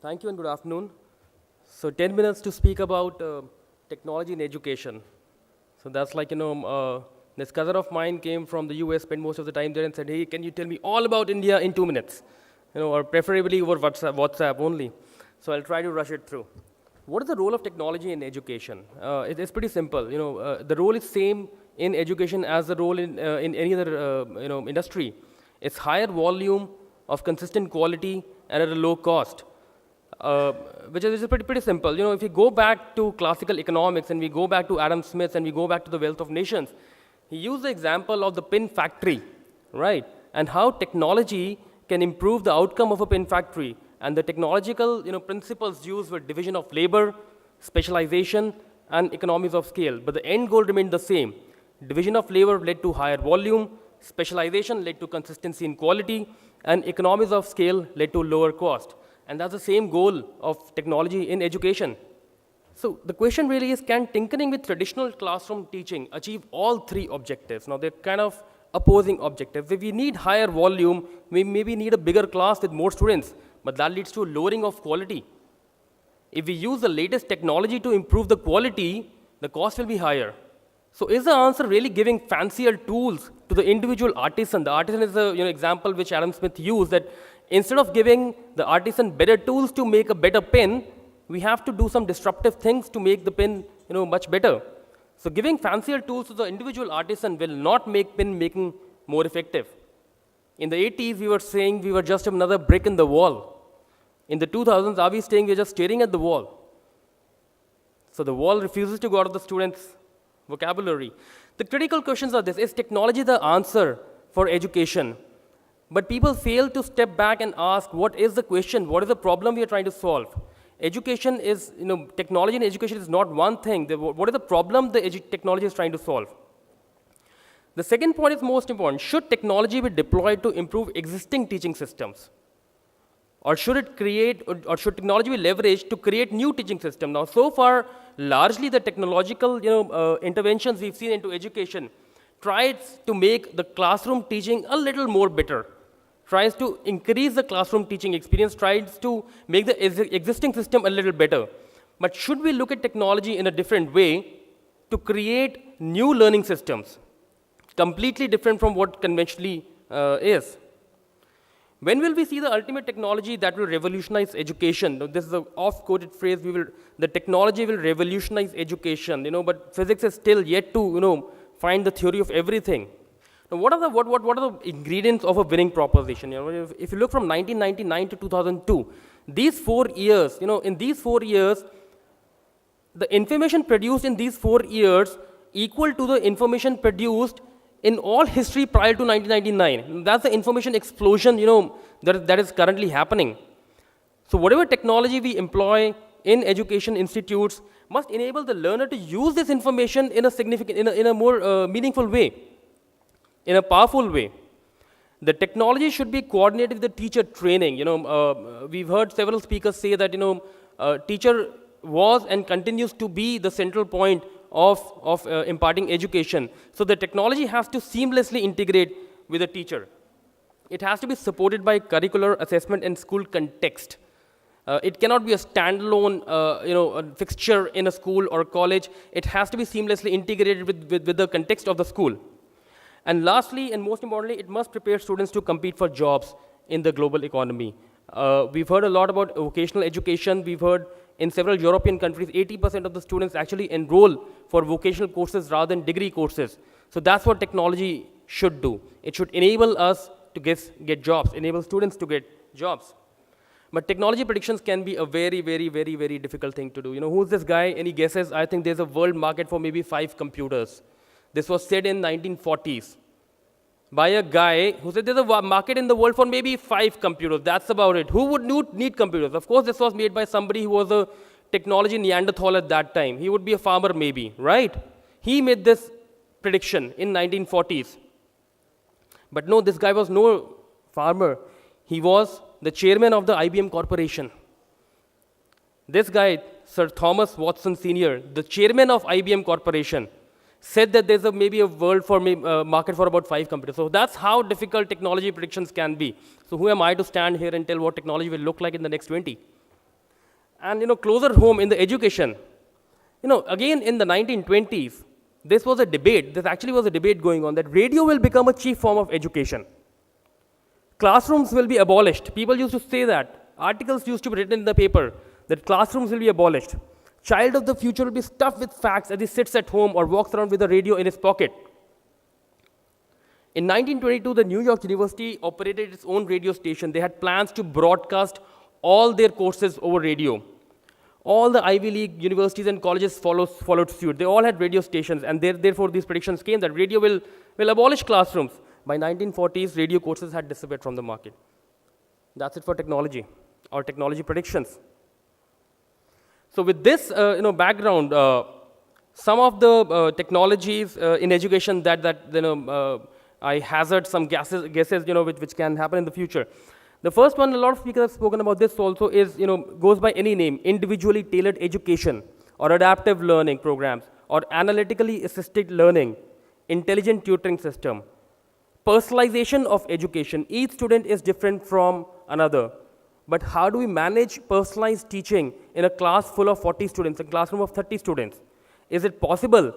Thank you and good afternoon. So 10 minutes to speak about technology in education. So that's like, this cousin of mine came from the US, spent most of the time there and said, hey, can you tell me all about India in 2 minutes? Or preferably over WhatsApp only. So I'll try to rush it through. What is the role of technology in education? It's pretty simple. The role is same in education as the role in any other industry. It's higher volume of consistent quality and at a low cost, which is pretty simple. If we go back to classical economics and we go back to Adam Smith and we go back to the Wealth of Nations, he used the example of the pin factory, right? And how technology can improve the outcome of a pin factory. And the technological principles used were division of labor, specialization, and economies of scale. But the end goal remained the same. Division of labor led to higher volume, specialization led to consistency in quality, and economies of scale led to lower cost. And that's the same goal of technology in education. So the question really is, can tinkering with traditional classroom teaching achieve all three objectives? Now, they're kind of opposing objectives. If we need higher volume, we maybe need a bigger class with more students, but that leads to a lowering of quality. If we use the latest technology to improve the quality, the cost will be higher. So is the answer really giving fancier tools to the individual artisan? The artisan is the example which Adam Smith used, that instead of giving the artisan better tools to make a better pen, we have to do some disruptive things to make the pen much better. So giving fancier tools to the individual artisan will not make pen making more effective. In the 80s, we were saying we were just another brick in the wall. In the 2000s, are we saying we're just staring at the wall? So the wall refuses to go out of the students' vocabulary. The critical questions are this: is technology the answer for education? But people fail to step back and ask, what is the question? What is the problem we are trying to solve? Education is, technology in education is not one thing. What is the problem the technology is trying to solve? The second point is most important. Should technology be deployed to improve existing teaching systems? Or should technology be leveraged to create new teaching systems? Now, so far, largely the technological, interventions we've seen into education tries to make the classroom teaching a little more better, tries to increase the classroom teaching experience, tries to make the existing system a little better. But should we look at technology in a different way to create new learning systems, completely different from what conventionally is? When will we see the ultimate technology that will revolutionize education? Now, this is an oft-quoted phrase, the technology will revolutionize education, but physics is still yet to, find the theory of everything. Now, what are the ingredients of a winning proposition? If you look from 1999 to 2002, these 4 years, in these 4 years, the information produced in these 4 years equal to the information produced in all history prior to 1999. That's the information explosion, that is currently happening. So whatever technology we employ in education institutes must enable the learner to use this information in a more meaningful way, in a powerful way. The technology should be coordinated with the teacher training. We've heard several speakers say that, teacher was and continues to be the central point of imparting education. So the technology has to seamlessly integrate with the teacher. It has to be supported by curricular assessment and school context. It cannot be a standalone, fixture in a school or college. It has to be seamlessly integrated with the context of the school. And lastly, and most importantly, it must prepare students to compete for jobs in the global economy. We've heard a lot about vocational education. We've heard in several European countries, 80% of the students actually enroll for vocational courses rather than degree courses. So that's what technology should do. It should enable us to get jobs, enable students to get jobs. But technology predictions can be a very, very, very, very difficult thing to do. Who's this guy? Any guesses? I think there's a world market for maybe 5 computers. This was said in 1940s by a guy who said there's a market in the world for maybe 5 computers. That's about it. Who would need computers? Of course, this was made by somebody who was a technology Neanderthal at that time. He would be a farmer maybe, right? He made this prediction in 1940s. But no, this guy was no farmer. He was the chairman of the IBM Corporation. This guy, Sir Thomas Watson Sr., the chairman of IBM Corporation, said that there's maybe a world for market for about 5 computers. So that's how difficult technology predictions can be. So who am I to stand here and tell what technology will look like in the next 20? And closer home in the education, again in the 1920s, this was a debate, this actually was a debate going on, that radio will become a chief form of education. Classrooms will be abolished. People used to say that. Articles used to be written in the paper that classrooms will be abolished. Child of the future will be stuffed with facts as he sits at home or walks around with a radio in his pocket. In 1922, the New York University operated its own radio station. They had plans to broadcast all their courses over radio. All the Ivy League universities and colleges followed suit. They all had radio stations, and therefore these predictions came that radio will abolish classrooms. By 1940s, radio courses had disappeared from the market. That's it for technology, or technology predictions. So with this background, some of the technologies in education that I hazard some guesses which can happen in the future. The first one, a lot of speakers have spoken about this also, is goes by any name: individually tailored education, or adaptive learning programs, or analytically assisted learning, intelligent tutoring system. Personalization of education. Each student is different from another. But how do we manage personalized teaching in a class full of 40 students, a classroom of 30 students? Is it possible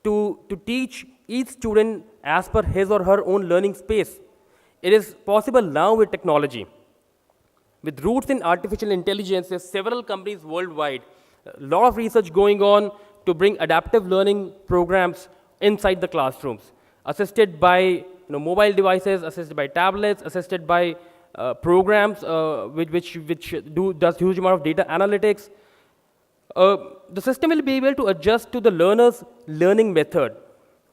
to teach each student as per his or her own learning space? It is possible now with technology. With roots in artificial intelligence, there's several companies worldwide, a lot of research going on to bring adaptive learning programs inside the classrooms, assisted by mobile devices, assisted by tablets, assisted by programs which does huge amount of data analytics. The system will be able to adjust to the learner's learning method.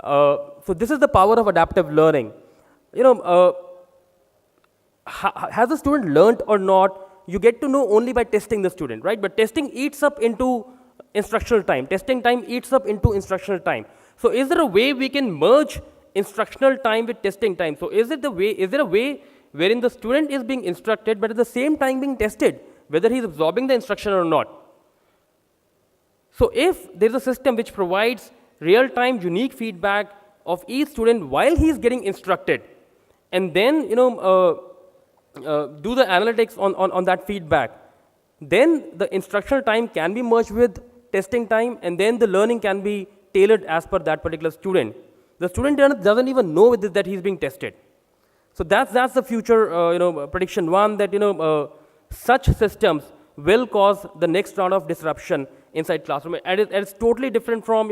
So this is the power of adaptive learning. Has the student learned or not? You get to know only by testing the student, right? But testing eats up into instructional time. Testing time eats up into instructional time. So is there a way we can merge instructional time with testing time? So is there a way wherein the student is being instructed but at the same time being tested whether he is absorbing the instruction or not? So if there is a system which provides real-time unique feedback of each student while he is getting instructed, and then do the analytics on that feedback, then the instructional time can be merged with testing time, and then the learning can be tailored as per that particular student. The student doesn't even know that he's being tested. So that's the future prediction one, that such systems will cause the next round of disruption inside classroom, and it's totally different from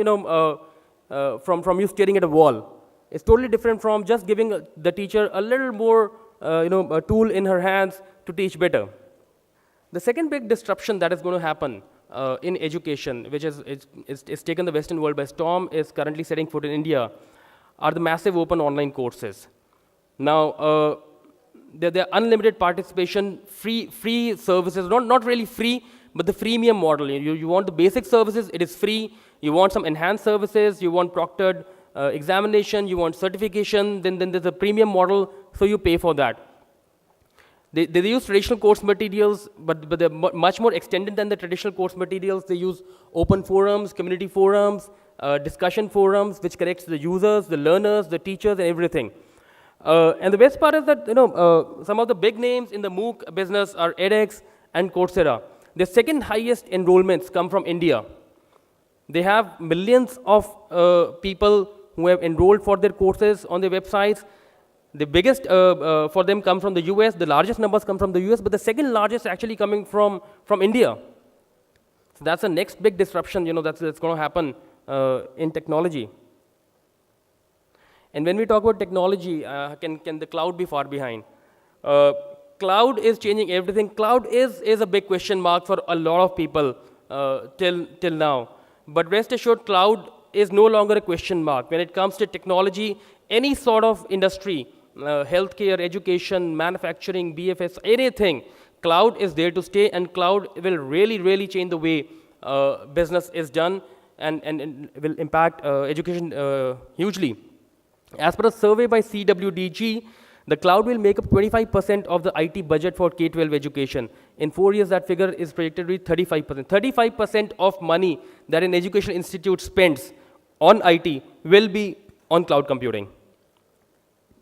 from you staring at a wall. It's totally different from just giving the teacher a little more a tool in her hands to teach better. The second big disruption that is going to happen in education, which is taken the Western world by storm, is currently setting foot in India, are the massive open online courses. Now, there are unlimited participation, free services, not really free, but the freemium model. You want the basic services, it is free. You want some enhanced services, you want proctored examination, you want certification, then there's a premium model, so you pay for that. They use traditional course materials, but they're much more extended than the traditional course materials. They use open forums, community forums, discussion forums, which connects the users, the learners, the teachers, and everything. And the best part is that some of the big names in the MOOC business are edX and Coursera. The second highest enrollments come from India. They have millions of people who have enrolled for their courses on their websites. The biggest for them come from the US. The largest numbers come from the US, but the second largest actually coming from India. So that's the next big disruption, that's going to happen in technology. And when we talk about technology, can the cloud be far behind? Cloud is changing everything. Cloud is a big question mark for a lot of people till now. But rest assured, cloud is no longer a question mark. When it comes to technology, any sort of industry, healthcare, education, manufacturing, BFS, anything, cloud is there to stay, and cloud will really, really change the way business is done and will impact education hugely. As per a survey by CWDG, the cloud will make up 25% of the IT budget for K-12 education. In 4 years, that figure is projected to be 35%. 35% of money that an education institute spends on IT will be on cloud computing.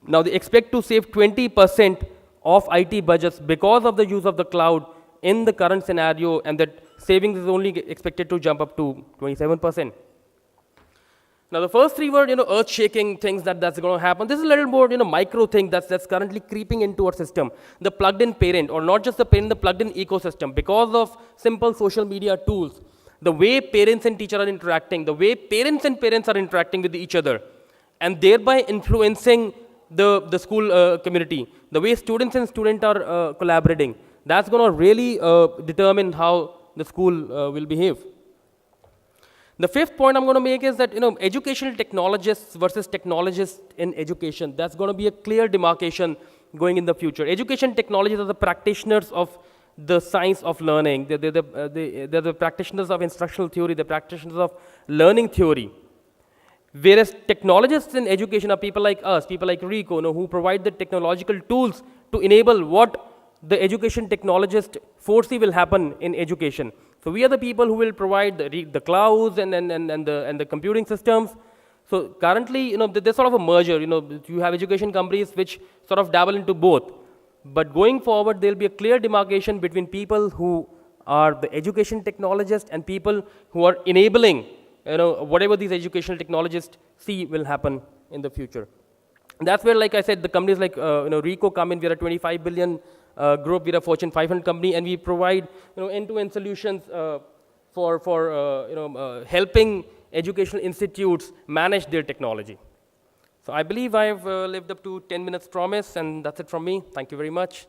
Now, they expect to save 20% of IT budgets because of the use of the cloud in the current scenario, and that savings is only expected to jump up to 27%. Now, the first three were, earth-shaking things that's going to happen. This is a little more, micro thing that's currently creeping into our system. The plugged-in parent, or not just the parent, the plugged-in ecosystem. Because of simple social media tools, the way parents and teachers are interacting, the way parents and parents are interacting with each other, and thereby influencing the school community, the way students and students are collaborating, that's going to really determine how the school will behave. The fifth point I'm going to make is that, educational technologists versus technologists in education, that's going to be a clear demarcation going in the future. Education technologists are the practitioners of the science of learning. They're the practitioners of instructional theory, the practitioners of learning theory. Whereas technologists in education are people like us, people like Rico, who provide the technological tools to enable what the education technologist foresee will happen in education. So we are the people who will provide the clouds and the computing systems. So currently, there's sort of a merger. You have education companies which sort of dabble into both. But going forward, there'll be a clear demarcation between people who are the education technologists and people who are enabling, whatever these educational technologists see will happen in the future. And that's where, like I said, the companies like Rico come in. We're a 25 billion group. We're a Fortune 500 company, and we provide end-to-end solutions for helping educational institutes manage their technology. So I believe I've lived up to 10 minutes promise, and that's it from me. Thank you very much.